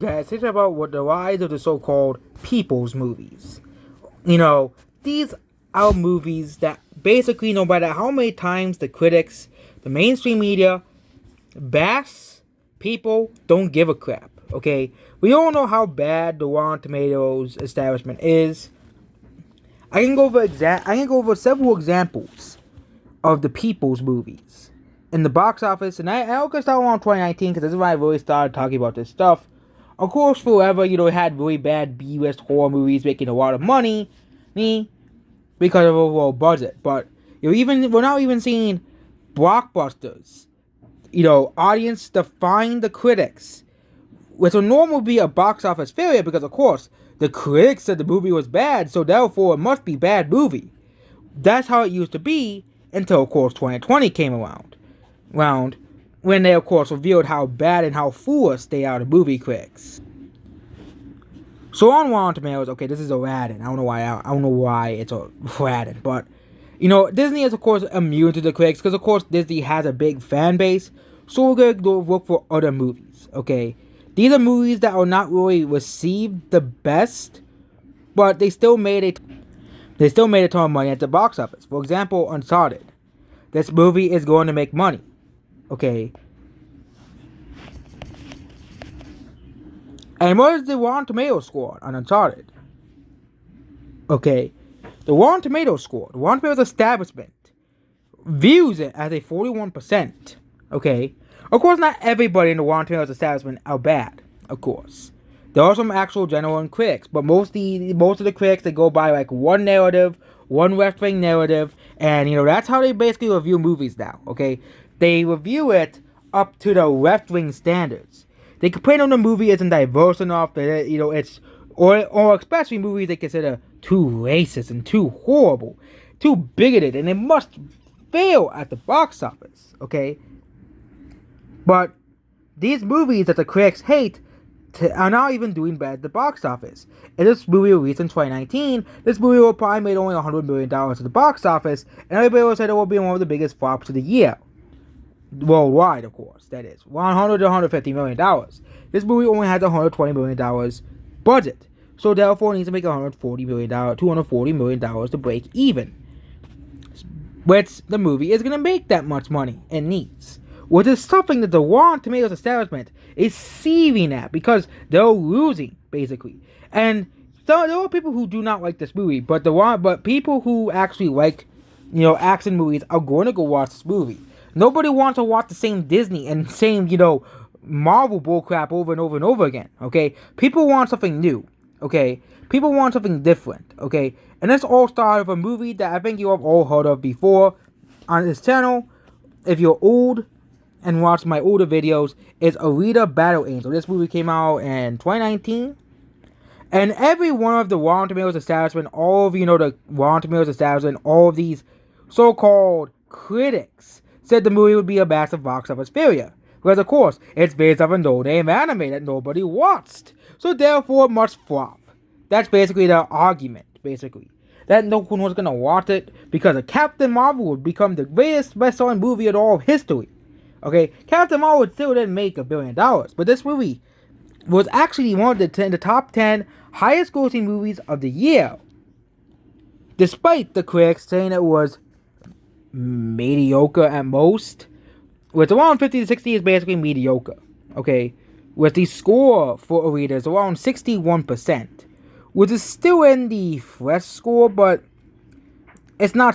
Guys, it's about what the rise of the so-called people's movies. These are movies that basically, no matter how many times the critics, the mainstream media, bash people, don't give a crap. Okay, we all know how bad the Rotten Tomatoes establishment is. I can go over several examples of the people's movies in the box office, and I'll get started on 2019 because this is when I really started talking about this stuff. Of course, forever, it had really bad B-list horror movies making a lot of money, because of overall budget. But we're not even seeing blockbusters. Audience defying the critics, which will normally be a box office failure because, of course, the critics said the movie was bad, so therefore it must be bad movie. That's how it used to be until, of course, 2020 came around. When they, of course, revealed how bad and how foolish they are, the movie critics. So on Rotten Tomatoes, okay, this is Aladdin. I don't know why it's Aladdin, but Disney is, of course, immune to the critics because, of course, Disney has a big fan base. So we're gonna look for other movies. Okay, these are movies that are not really received the best, but they still made a ton of money at the box office. For example, Uncharted. This movie is going to make money. Okay. And what is the Rotten Tomatoes score on Uncharted? Okay. The Rotten Tomatoes score, the Rotten Tomatoes establishment, views it as a 41%. Okay. Of course, not everybody in the Rotten Tomatoes establishment are bad. Of course. There are some actual genuine critics, but most of the critics, they go by like one narrative, one left-wing narrative, and that's how they basically review movies now. Okay, they review it up to the left-wing standards. They complain when the movie isn't diverse enough, that it's or especially movies they consider too racist and too horrible, too bigoted, and it must fail at the box office. Okay, but these movies that the critics hate are not even doing bad at the box office. If this movie released in 2019, this movie will probably made only $100 million at the box office, and everybody will say it will be one of the biggest flops of the year. Worldwide, of course, that is. $100 to $150 million. This movie only has $120 million budget, so therefore it needs to make $140 million, $240 million to break even. Which the movie is going to make that much money and needs. Which is something that the Rotten Tomatoes establishment is seething at because they're losing, basically. And so there are people who do not like this movie, but people who actually like, action movies are going to go watch this movie. Nobody wants to watch the same Disney and same, Marvel bullcrap over and over and over again, okay? People want something new, okay? People want something different, okay? And this all started with a movie that I think you have all heard of before on this channel. If you're old and watch my older videos, is Alita Battle Angel. This movie came out in 2019. And every one of the Rotten Tomatoes establishment, all of the Rotten Tomatoes establishment, all of these so-called critics said the movie would be a massive box office failure. Because, of course, it's based off a no-name anime that nobody watched. So, therefore, it must flop. That's basically the argument, basically. That no one was going to watch it because Captain Marvel would become the greatest best-selling movie in all of history. Okay, Captain Marvel still didn't make $1 billion, but this movie was actually one of the top 10 highest-grossing movies of the year. Despite the critics saying it was mediocre at most, with around 50 to 60 is basically mediocre. Okay, with the score for Alita is around 61%, which is still in the fresh score, but it's not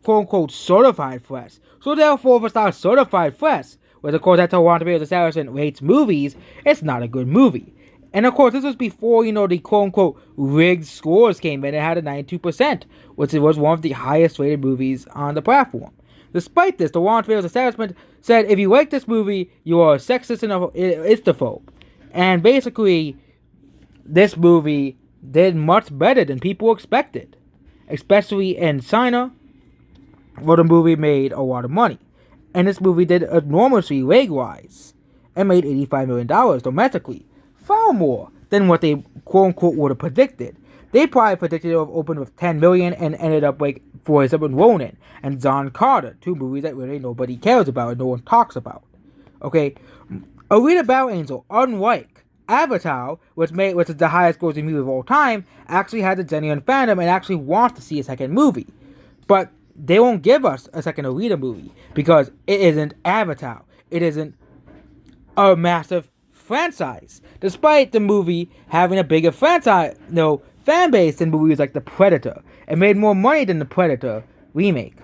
quote-unquote certified fresh. So therefore, if it's not certified fresh, which of course that's how Rotten Tomatoes establishment rates movies, it's not a good movie. And of course, this was before, the quote-unquote rigged scores came in. It had a 92%, which was one of the highest rated movies on the platform. Despite this, the Rotten Tomatoes establishment said, if you like this movie, you are a sexist and istophobe. And basically, this movie did much better than people expected. Especially in China, where the movie made a lot of money. And this movie did enormously leg-wise and made $85 million domestically. Far more than what they quote-unquote would have predicted. They probably predicted it would open with $10 million and ended up like for someone Ronin and John Carter, two movies that really nobody cares about and no one talks about. Okay, Alita Battle Angel, unlike Avatar, which is the highest grossing movie of all time, actually has a genuine fandom and actually wants to see a second movie. But they won't give us a second Alita movie because it isn't Avatar. It isn't a massive franchise. Despite the movie having a bigger franchise, fan base than movies like The Predator. It made more money than The Predator remake.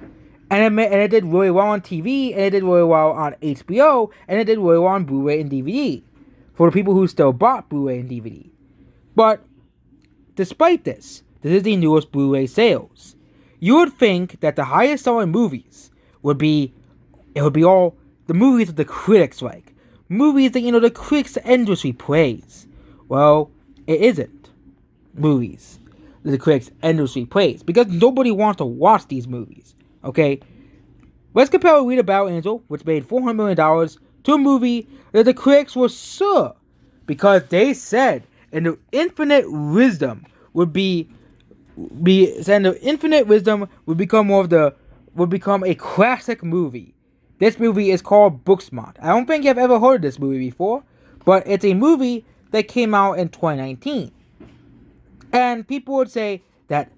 And it did really well on TV, and it did really well on HBO, and it did really well on Blu-ray and DVD. For the people who still bought Blu-ray and DVD. But, despite this is the newest Blu-ray sales. You would think that the highest selling movies would be all the movies that the critics like. Movies that, the critics endlessly praise. Well, it isn't movies that the critics endlessly praise. Because nobody wants to watch these movies. Okay? Let's compare Read About Angel, which made $400 million, to a movie that the critics were sure, because they said, and the infinite wisdom would become a classic movie. This movie is called Booksmart. I don't think you've ever heard of this movie before, but it's a movie that came out in 2019. And people would say that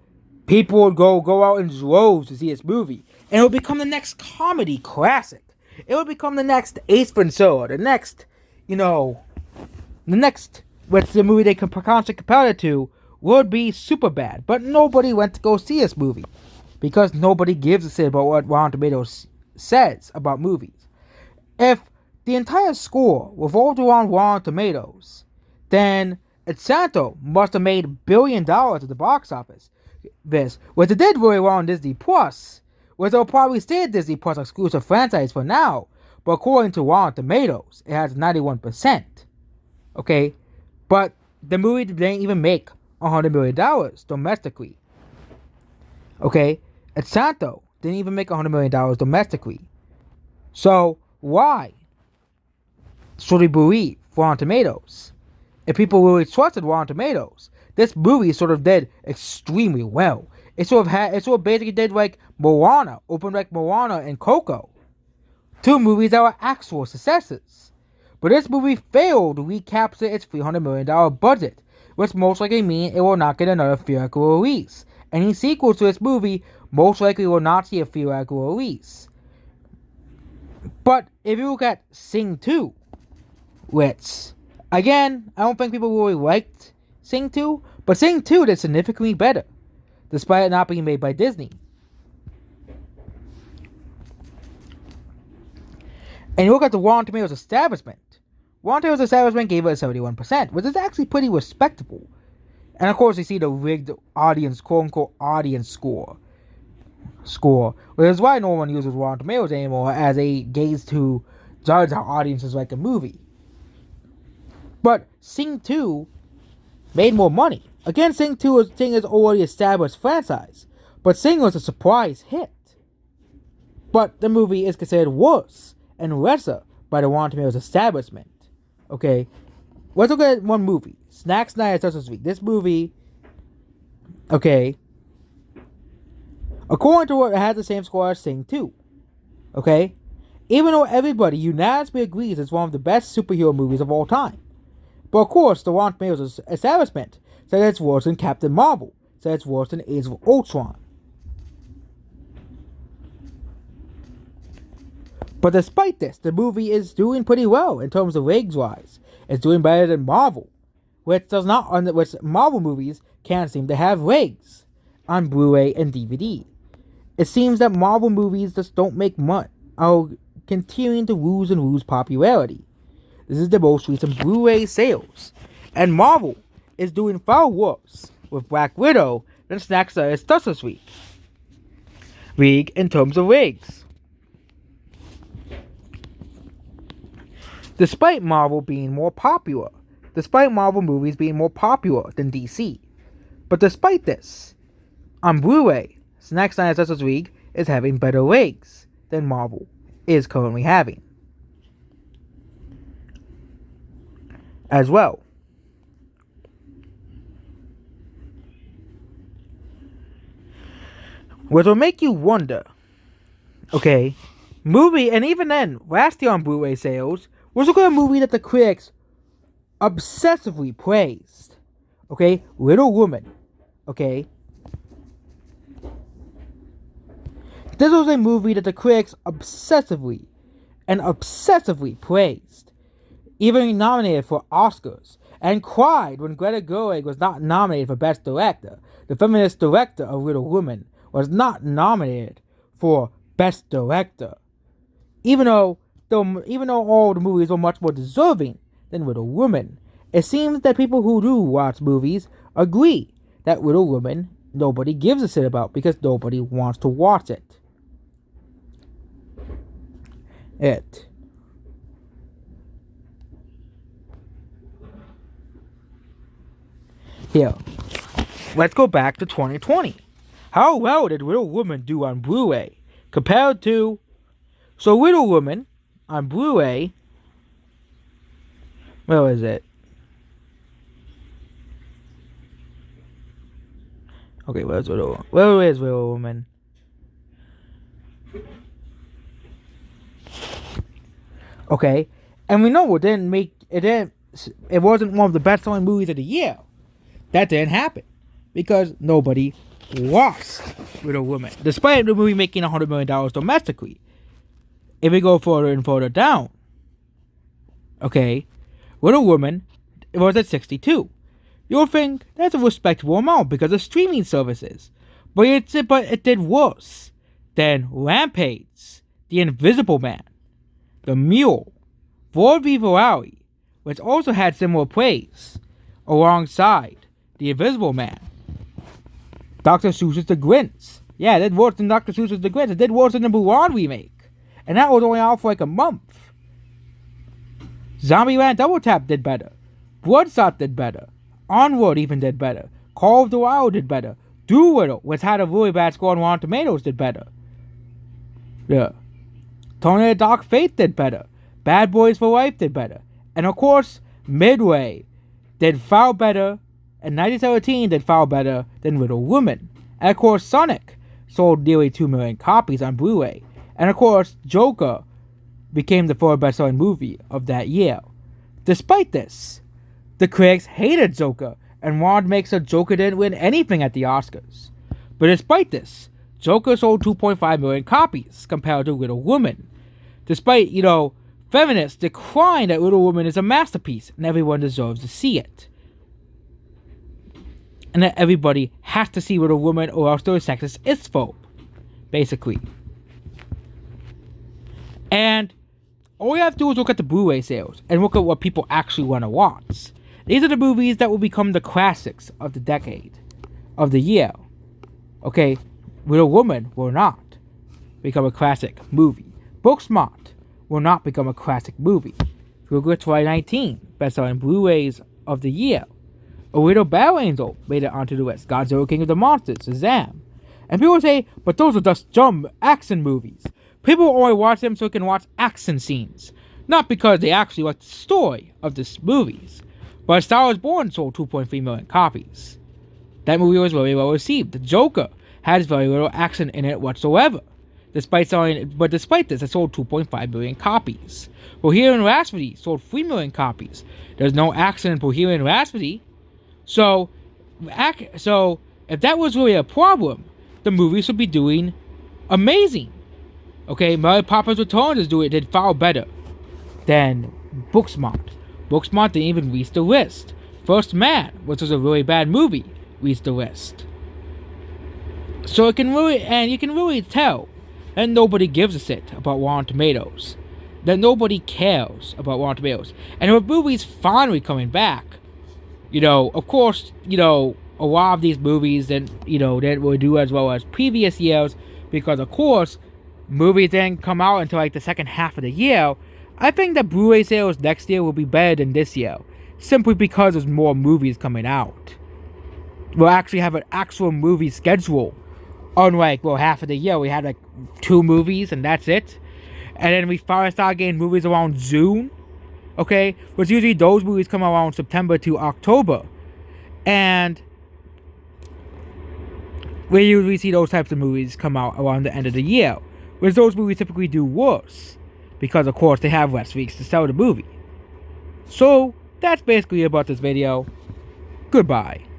people would go out in droves to see this movie, and it would become the next comedy classic. It would become the next Ace Ventura, the next, what's the movie they can constantly compare it to, would be Superbad. But nobody went to go see this movie, because nobody gives a shit about what Rotten Tomatoes says about movies. If the entire score revolved around Rotten Tomatoes, then Encanto must have made $1 billion at the box office. Which it did really well on Disney Plus, which will probably stay a Disney Plus exclusive franchise for now, but according to Rotten Tomatoes, it has 91%. Okay? But the movie didn't even make $100 million domestically. Okay? Encanto didn't even make $100 million domestically. So, why should we believe Rotten Tomatoes? If people really trusted Rotten Tomatoes, this movie sort of did extremely well. It sort of basically did like Moana, opened like Moana and Coco. Two movies that were actual successes. But this movie failed to recapture its $300 million budget, which most likely means it will not get another theatrical release. Any sequels to this movie most likely will not see a theatrical release. But if you look at Sing 2, which, again, I don't think people really liked Sing 2, but Sing 2 did significantly better, despite it not being made by Disney. And you look at the Rotten Tomatoes establishment. Rotten Tomatoes establishment gave it a 71%, which is actually pretty respectable. And of course, you see the rigged audience, quote-unquote, audience score, which is why no one uses Rotten Tomatoes anymore as a gauge to judge how audiences like a movie. But Sing 2 made more money. Again, Sing 2 is already established franchise, but Sing was a surprise hit. But the movie is considered worse and lesser by the Rotten Tomatoes establishment. Okay, let's look at one movie, Snack Night at Sesame Street. This movie, okay, according to it has the same score as Sing 2. Okay, even though everybody unanimously agrees it's one of the best superhero movies of all time. But of course, the Rotten Tomatoes establishment said it's worse than Captain Marvel, said it's worse than Age of Ultron. But despite this, the movie is doing pretty well in terms of ratings-wise. It's doing better than Marvel, which Marvel movies can't seem to have ratings on Blu-ray and DVD. It seems that Marvel movies just don't make money, are continuing to lose popularity. This is the most recent Blu-ray sales. And Marvel is doing far worse with Black Widow than Snack Night at Sesame Street League in terms of ratings. Despite Marvel movies being more popular than DC. But despite this, on Blu-ray, Snack Night at Sesame Street League is having better ratings than Marvel is currently having. As well. Which will make you wonder, okay, movie, and even then, last year on Blu-ray sales, was a good movie that the critics obsessively praised. Okay, Little Woman. Okay, this was a movie that the critics obsessively praised, even nominated for Oscars, and cried when Greta Gerwig was not nominated for Best Director. The feminist director of Little Women was not nominated for Best Director, even though all the movies were much more deserving than Little Women. It seems that people who do watch movies agree that Little Women nobody gives a shit about because nobody wants to watch it. Here, let's go back to 2020. How well did Little Woman do on Blu-ray compared to... So Little Woman on Blu-ray... Where is it? Okay, where is Little Woman? Okay, and we know it wasn't one of the best-selling movies of the year. That didn't happen because nobody watched Little Woman, despite the movie making $100 million domestically. If we go further and further down, okay, Little Woman, it was at 62. You'll think that's a respectable amount because of streaming services, but it did worse than Rampage, The Invisible Man, The Mule, Ford v Ferrari, which also had similar praise, alongside The Invisible Man. Dr. Seuss's The Grinch. Yeah, it did worse than Dr. Seuss's The Grinch. It did worse than the Mulan remake. And that was only out for like a month. Zombieland Double Tap did better. Bloodshot did better. Onward even did better. Call of the Wild did better. Doolittle, which had a really bad score on Rotten Tomatoes, did better. Yeah. Tony the Dark Fate did better. Bad Boys for Life did better. And of course, Midway did far better, and 1917 did far better than Little Woman. And of course, Sonic sold nearly 2 million copies on Blu-ray. And of course, Joker became the third best-selling movie of that year. Despite this, the critics hated Joker and wanted to make sure Joker didn't win anything at the Oscars. But despite this, Joker sold 2.5 million copies compared to Little Woman. Despite, feminists decrying that Little Woman is a masterpiece and everyone deserves to see it. And that everybody has to see Little Woman or else they're a sexist istphobe, basically. And all you have to do is look at the Blu-ray sales and look at what people actually want to watch. These are the movies that will become the classics of the decade, of the year. Okay, Little Woman will not become a classic movie. Booksmart will not become a classic movie. If you look at 2019, best-selling Blu-rays of the year. A Little Battle Angel made it onto the list. Godzilla King of the Monsters, Shazam. And people say, but those are just dumb action movies. People only watch them so they can watch action scenes. Not because they actually like the story of the movies. But Star Wars Born sold 2.3 million copies. That movie was very well received. The Joker has very little action in it whatsoever. Despite this, it sold 2.5 million copies. Bohemian Rhapsody sold 3 million copies. There's no action in Bohemian Rhapsody. So if that was really a problem, the movies would be doing amazing. Okay, Mary Poppins Returns did far better than Booksmart. Booksmart didn't even reach the list. First Man, which was a really bad movie, reached the list. So you can really tell that nobody gives a shit about Rotten Tomatoes. That nobody cares about Rotten Tomatoes. And with movies finally coming back, of course, a lot of these movies didn't really do as well as previous years because, of course, movies didn't come out until like the second half of the year. I think that Blu-ray sales next year will be better than this year, simply because there's more movies coming out. We'll actually have an actual movie schedule. Unlike, half of the year we had like 2 movies and that's it. And then we finally start getting movies around June. Okay? Which usually those movies come around September to October. And we usually see those types of movies come out around the end of the year. Whereas those movies typically do worse. Because, of course, they have less weeks to sell the movie. So, that's basically about this video. Goodbye.